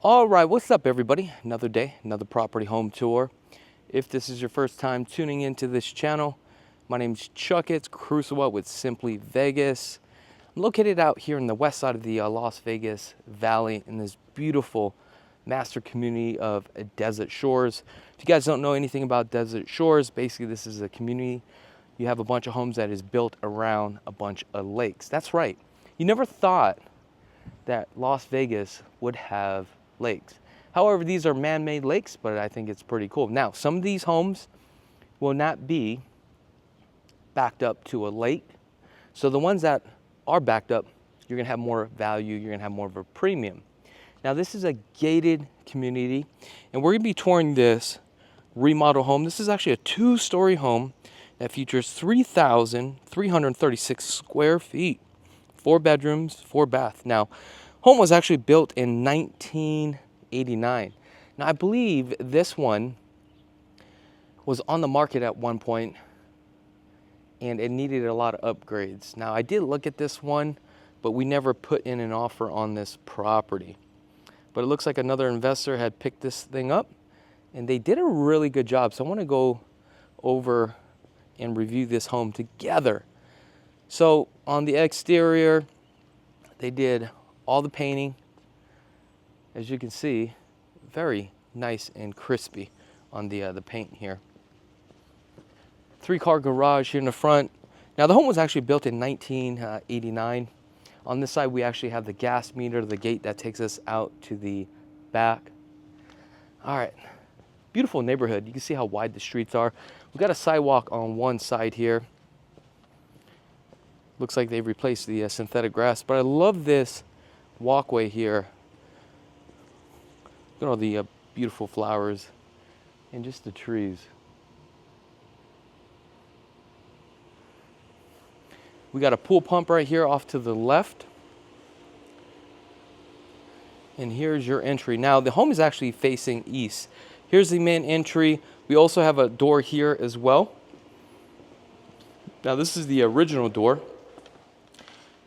All right, what's up everybody? Another day, another property home tour. If this is your first time tuning into this channel, my name is Chakits, Krulsawat with Simply Vegas. I'm located out here in the west side of the Las Vegas Valley in this beautiful master community of Desert Shores. If you guys don't know anything about Desert Shores, basically this is a community. You have a bunch of homes that is built around a bunch of lakes. That's right. You never thought that Las Vegas would have lakes. However, these are man-made lakes, but I think it's pretty cool. Now, some of these homes will not be backed up to a lake. So the ones that are backed up, you're gonna have more value, you're gonna have more of a premium. Now, this is a gated community, and we're gonna be touring this remodel home. This is actually a two-story home that features 3,336 square feet, 4 bedrooms, 4 baths. Now, home was actually built in 1989. Now, I believe this one was on the market at one point and it needed a lot of upgrades. Now, I did look at this one, but we never put in an offer on this property. But it looks like another investor had picked this thing up and they did a really good job. So I want to go over and review this home together. So on the exterior, they did all the painting. As you can see, very nice and crispy on the paint here. 3-car garage here in the front. Now the home was actually built in 1989. On this side we actually have the gas meter, the gate that takes us out to the back. All right, beautiful neighborhood. You can see how wide the streets are. We've got a sidewalk on one side here. Looks like they've replaced the synthetic grass, but I love this walkway here. Look at all the beautiful flowers and just the trees. We got a pool pump right here off to the left. And here's your entry. Now the home is actually facing east. Here's the main entry. We also have a door here as well. Now this is the original door.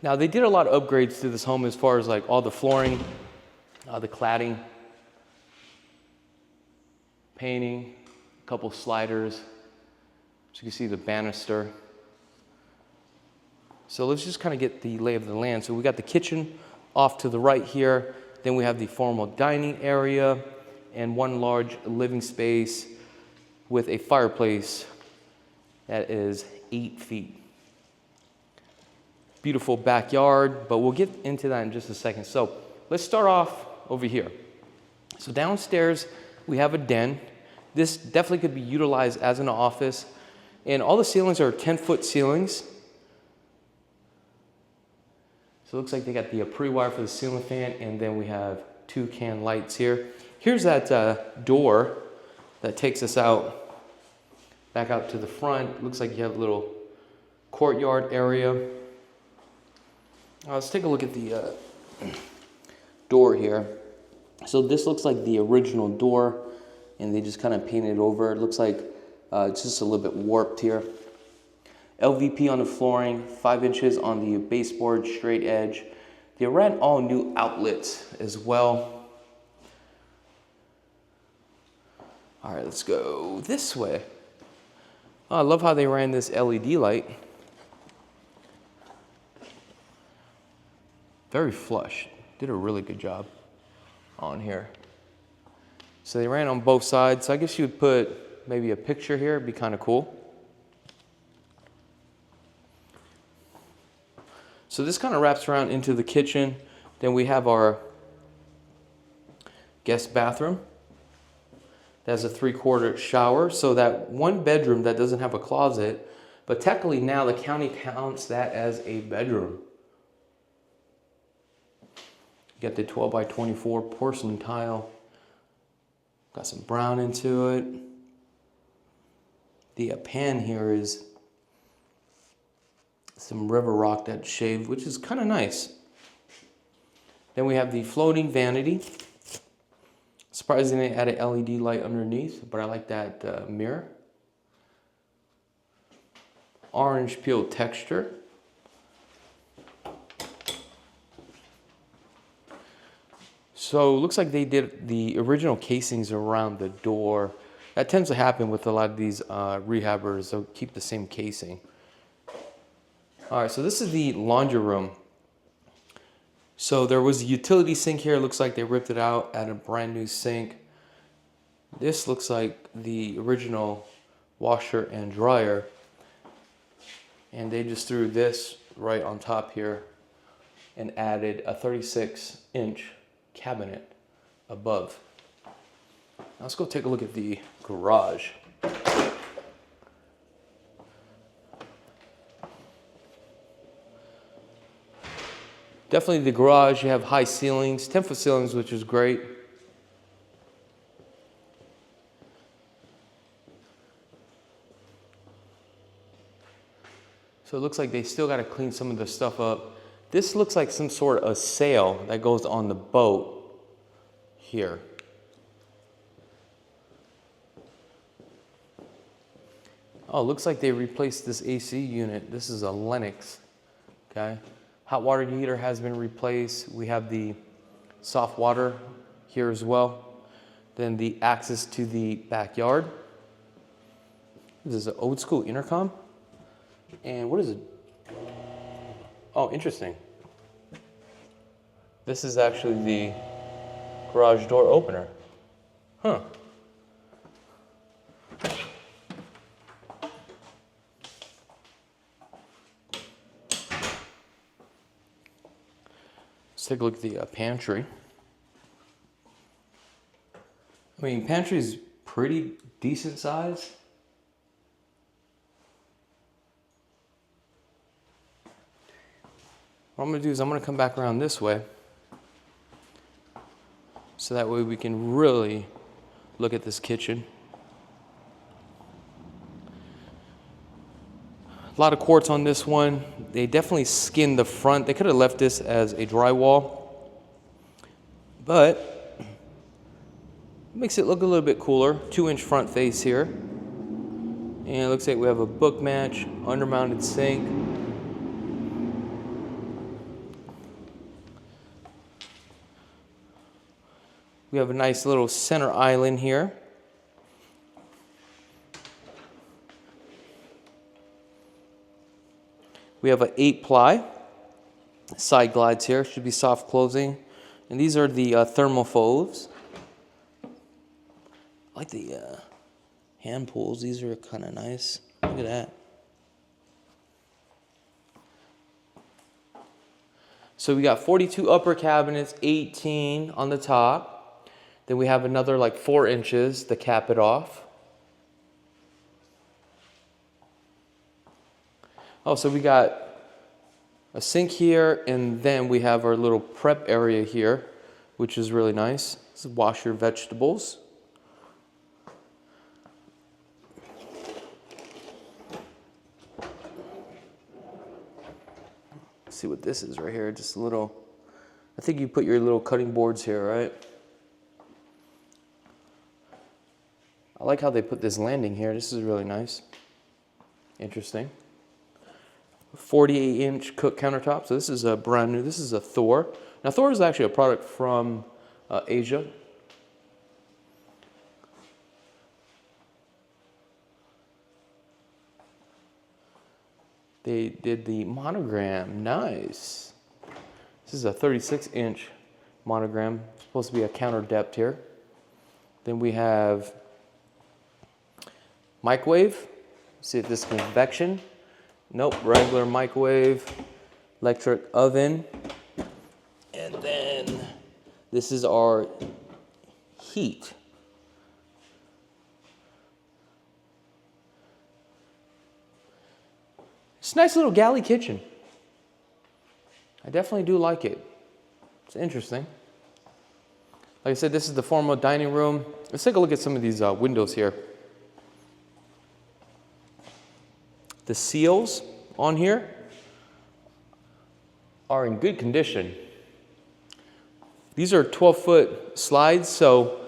Now they did a lot of upgrades to this home as far as like all the flooring, the cladding, painting, a couple sliders. So you can see the banister. So let's just kind of get the lay of the land. So we got the kitchen off to the right here. Then we have the formal dining area and one large living space with a fireplace that is 8 feet. Beautiful backyard, but we'll get into that in just a second. So let's start off over here. So downstairs, we have a den. This definitely could be utilized as an office. And all the ceilings are 10-foot ceilings. So it looks like they got the pre-wire for the ceiling fan, and then we have 2 can lights here. Here's that door that takes us out, back out to the front. Looks like you have a little courtyard area. Let's take a look at the door here. So this looks like the original door, and they just kind of painted it over. It looks like it's just a little bit warped here. LVP on the flooring, 5 inches on the baseboard, straight edge. They ran all new outlets as well. All right, let's go this way. Oh, I love how they ran this LED light. Very flush. Did a really good job on here. So they ran on both sides. So I guess you would put maybe a picture here. It'd be kind of cool. So this kind of wraps around into the kitchen. Then we have our guest bathroom. That's a 3/4 shower. So that one bedroom that doesn't have a closet, but technically now the county counts that as a bedroom. Got the 12 by 24 porcelain tile. Got some brown into it. The pan here is some river rock that's shaved, which is kind of nice. Then we have the floating vanity. Surprisingly, they added LED light underneath, but I like that mirror. Orange peel texture. So it looks like they did the original casings around the door. That tends to happen with a lot of these rehabbers. They'll keep the same casing. All right, so this is the laundry room. So there was a utility sink here. It looks like they ripped it out, added a brand new sink. This looks like the original washer and dryer. And they just threw this right on top here and added a 36-inch cabinet above. Now let's go take a look at the garage. Definitely the garage, you have high ceilings, 10-foot ceilings, which is great. So it looks like they still got to clean some of the stuff up. This looks like some sort of sail that goes on the boat here. Oh, looks like they replaced this AC unit. This is a Lennox, okay? Hot water heater has been replaced. We have the soft water here as well. Then the access to the backyard. This is an old school intercom. And what is it? Oh, interesting. This is actually the garage door opener. Huh. Let's take a look at the pantry. I mean, pantry is pretty decent size. What I'm gonna do is I'm gonna come back around this way so that way we can really look at this kitchen. A lot of quartz on this one. They definitely skinned the front. They could have left this as a drywall, but it makes it look a little bit cooler. 2-inch front face here. And it looks like we have a book match, under-mounted sink. We have a nice little center island here. We have an 8-ply side glides here. Should be soft closing. And these are the thermophobes. I like the hand pulls. These are kind of nice. Look at that. So we got 42 upper cabinets, 18 on the top. Then we have another like 4 inches to cap it off. Oh, so we got a sink here, and then we have our little prep area here, which is really nice. This is wash your vegetables. Let's see what this is right here. Just a little, I think you put your little cutting boards here, right? I like how they put this landing here. This is really nice. Interesting. 48-inch cook countertop. So this is a brand new. This is a Thor. Now Thor is actually a product from Asia. They did the monogram. Nice. This is a 36-inch monogram. It's supposed to be a counter depth here. Then we have microwave. See if this is convection. Nope, regular microwave, electric oven. And then this is our heat. It's a nice little galley kitchen. I definitely do like it. It's interesting. Like I said, this is the formal dining room. Let's take a look at some of these windows here. The seals on here are in good condition. These are 12-foot slides, so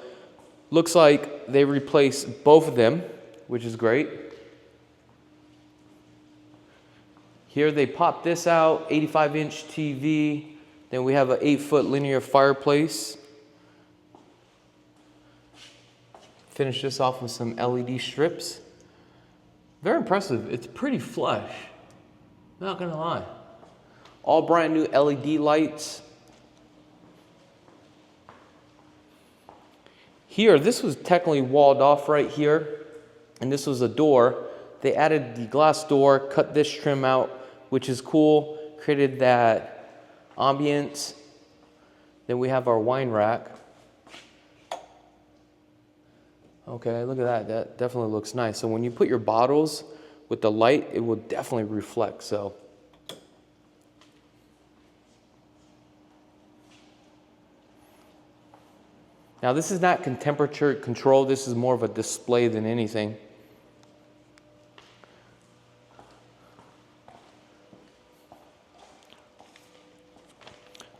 looks like they replaced both of them, which is great. Here they popped this out, 85-inch TV. Then we have an 8-foot linear fireplace. Finish this off with some LED strips. Very impressive. It's pretty flush. Not gonna lie. All brand new LED lights. Here, this was technically walled off right here, and this was a door. They added the glass door, cut this trim out, which is cool, created that ambience. Then we have our wine rack. Okay, look at that. That definitely looks nice. So when you put your bottles with the light, it will definitely reflect. So now this is not temperature control. This is more of a display than anything.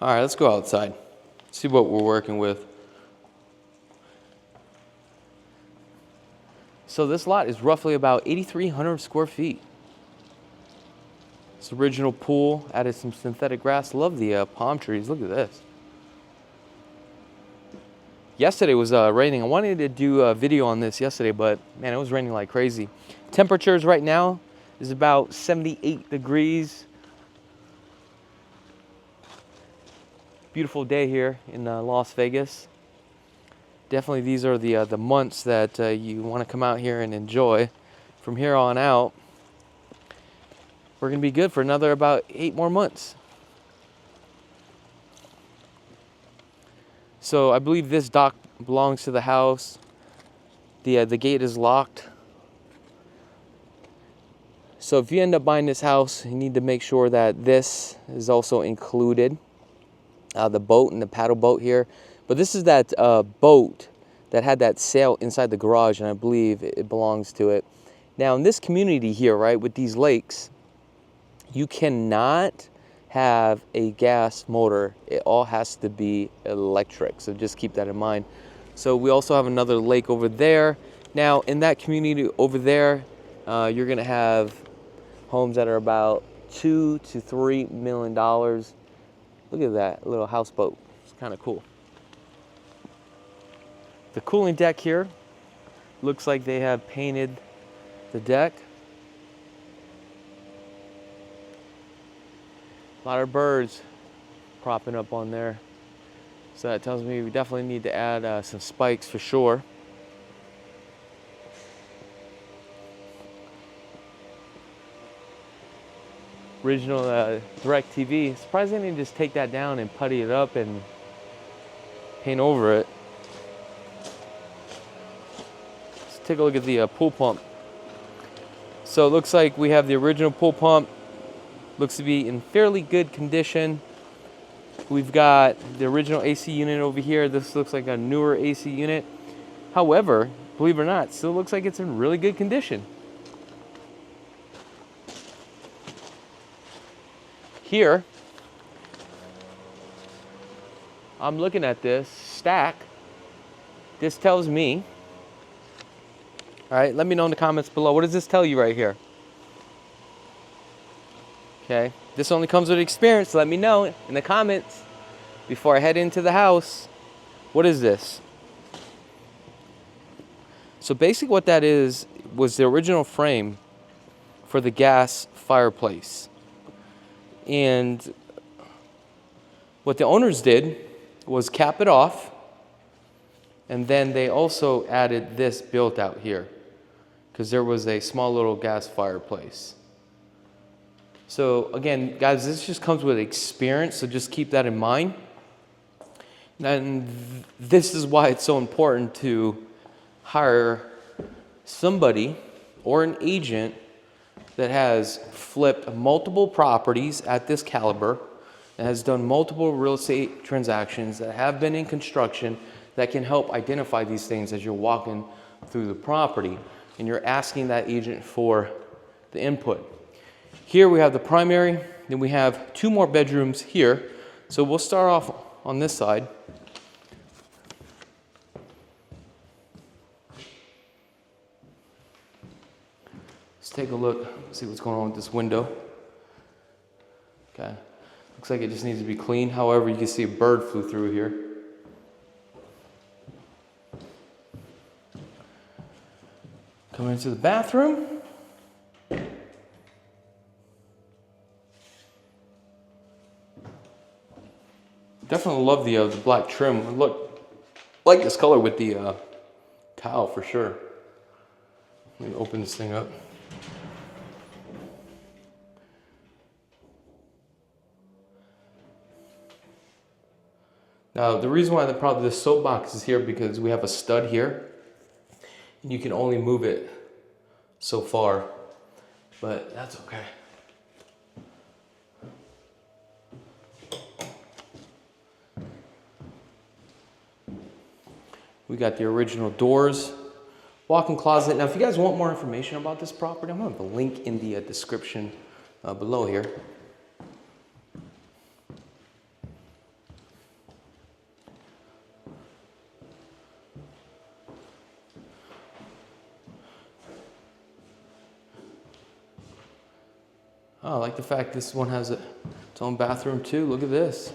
All right, let's go outside. See what we're working with. So this lot is roughly about 8,300 square feet. It's original pool, added some synthetic grass. Love the palm trees, look at this. Yesterday was raining. I wanted to do a video on this yesterday, but man, it was raining like crazy. Temperatures right now is about 78 degrees. Beautiful day here in Las Vegas. Definitely these are the months that you want to come out here and enjoy. From here on out, we're going to be good for another about 8 more months. So I believe this dock belongs to the house. The gate is locked. So if you end up buying this house, you need to make sure that this is also included. The boat and the paddle boat here. But this is that boat that had that sail inside the garage, and I believe it belongs to it. Now in this community here, right, with these lakes, you cannot have a gas motor. It all has to be electric, so just keep that in mind. So we also have another lake over there. Now in that community over there, you're gonna have homes that are about $2 to $3 million. Look at that little houseboat. It's kind of cool. The cooling deck here looks like they have painted the deck. A lot of birds propping up on there. So that tells me we definitely need to add some spikes for sure. Original direct TV. Surprised they didn't just take that down and putty it up and paint over it. Let's take a look at the pool pump. So it looks like we have the original pool pump. Looks to be in fairly good condition. We've got the original AC unit over here. This looks like a newer AC unit. However, believe it or not, still looks like it's in really good condition. Here, I'm looking at this stack. This tells me, all right, let me know in the comments below. What does this tell you right here? Okay, this only comes with experience. Let me know in the comments before I head into the house. What is this? So basically what that is was the original frame for the gas fireplace. And what the owners did was cap it off, and then they also added this built out here because there was a small little gas fireplace. So again, guys, this just comes with experience, so just keep that in mind. And this is why it's so important to hire somebody or an agent that has flipped multiple properties at this caliber, that has done multiple real estate transactions, that have been in construction, that can help identify these things as you're walking through the property and you're asking that agent for the input. Here we have the primary, then we have 2 more bedrooms here. So we'll start off on this side. Let's take a look, see what's going on with this window. Okay, looks like it just needs to be cleaned. However, you can see a bird flew through here. Coming into the bathroom. Definitely love the black trim. Look, like this color with the tile for sure. Let me open this thing up. Now, the reason why probably the soapbox is here because we have a stud here. And you can only move it so far, but that's okay. We got the original doors, walk-in closet. Now, if you guys want more information about this property, I'm gonna have a link in the description below here. Oh, I like the fact this one has its own bathroom too. Look at this.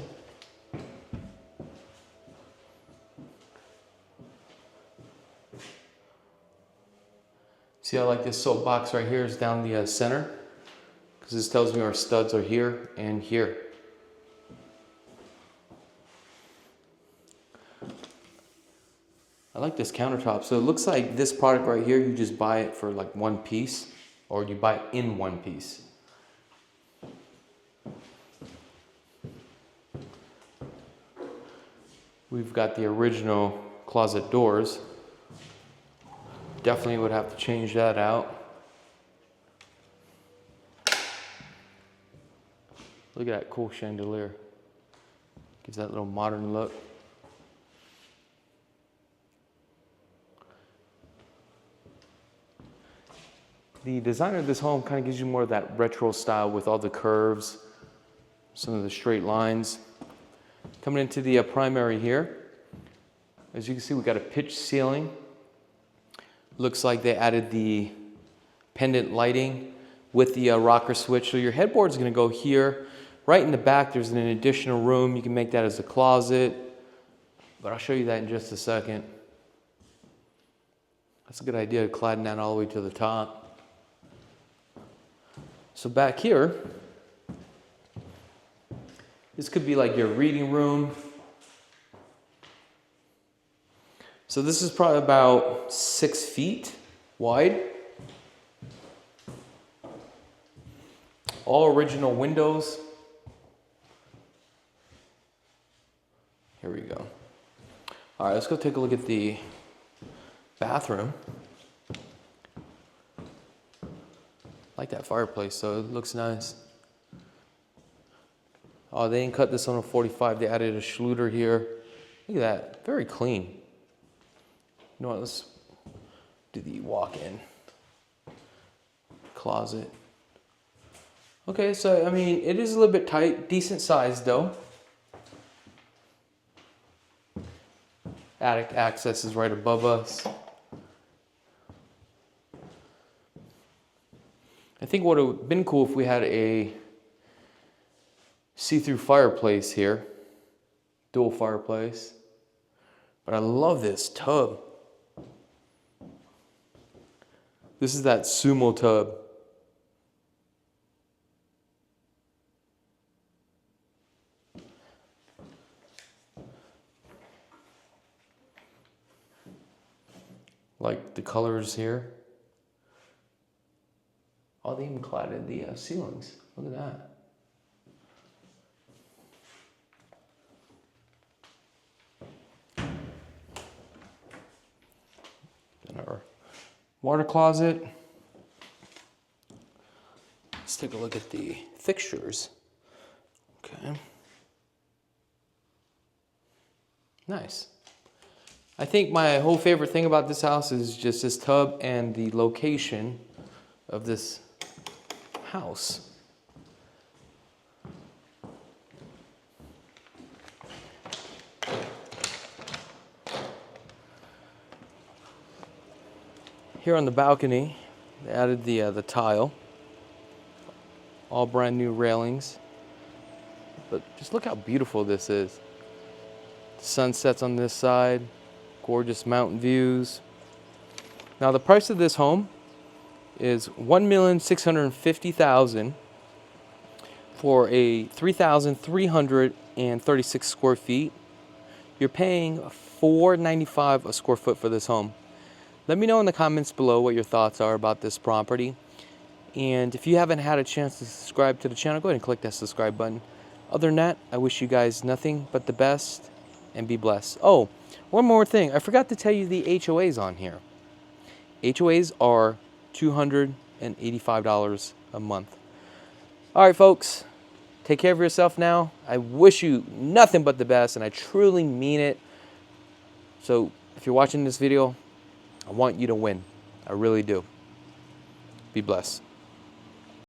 See, I like this soapbox right here is down the center, because this tells me our studs are here and here. I like this countertop. So it looks like this product right here, you just buy it for like one piece, or you buy it in one piece. We've got the original closet doors. Definitely would have to change that out. Look at that cool chandelier. Gives that little modern look. The designer of this home kind of gives you more of that retro style with all the curves, some of the straight lines. Coming into the primary here, as you can see, we got a pitched ceiling. Looks like they added the pendant lighting with the rocker switch. So your headboard is going to go here. Right in the back, there's an additional room. You can make that as a closet, but I'll show you that in just a second. That's a good idea, cladding that all the way to the top. So back here, this could be like your reading room. So this is probably about 6 feet wide. All original windows. Here we go. All right, let's go take a look at the bathroom. I like that fireplace, so it looks nice. Oh, they didn't cut this on a 45. They added a Schluter here. Look at that, very clean. You know what, let's do the walk-in closet. Okay, so, I mean, it is a little bit tight, decent size though. Attic access is right above us. I think what would have been cool if we had a see-through fireplace here, dual fireplace. But I love this tub. This is that sumo tub. Like the colors here. Oh, they even cladded the ceilings. Look at that. And our water closet. Let's take a look at the fixtures. Okay. Nice. I think my whole favorite thing about this house is just this tub and the location of this house. Here on the balcony, they added the tile. All brand new railings. But just look how beautiful this is. The sun sets on this side. Gorgeous mountain views. Now the price of this home is $1,650,000 for a 3,336 square feet. You're paying $495 a square foot for this home. Let me know in the comments below what your thoughts are about this property. And if you haven't had a chance to subscribe to the channel, go ahead and click that subscribe button. Other than that, I wish you guys nothing but the best and be blessed. Oh, one more thing. I forgot to tell you the HOAs on here. HOAs are $285 a month. All right, folks. Take care of yourself now. I wish you nothing but the best, and I truly mean it. So if you're watching this video, I want you to win. I really do. Be blessed.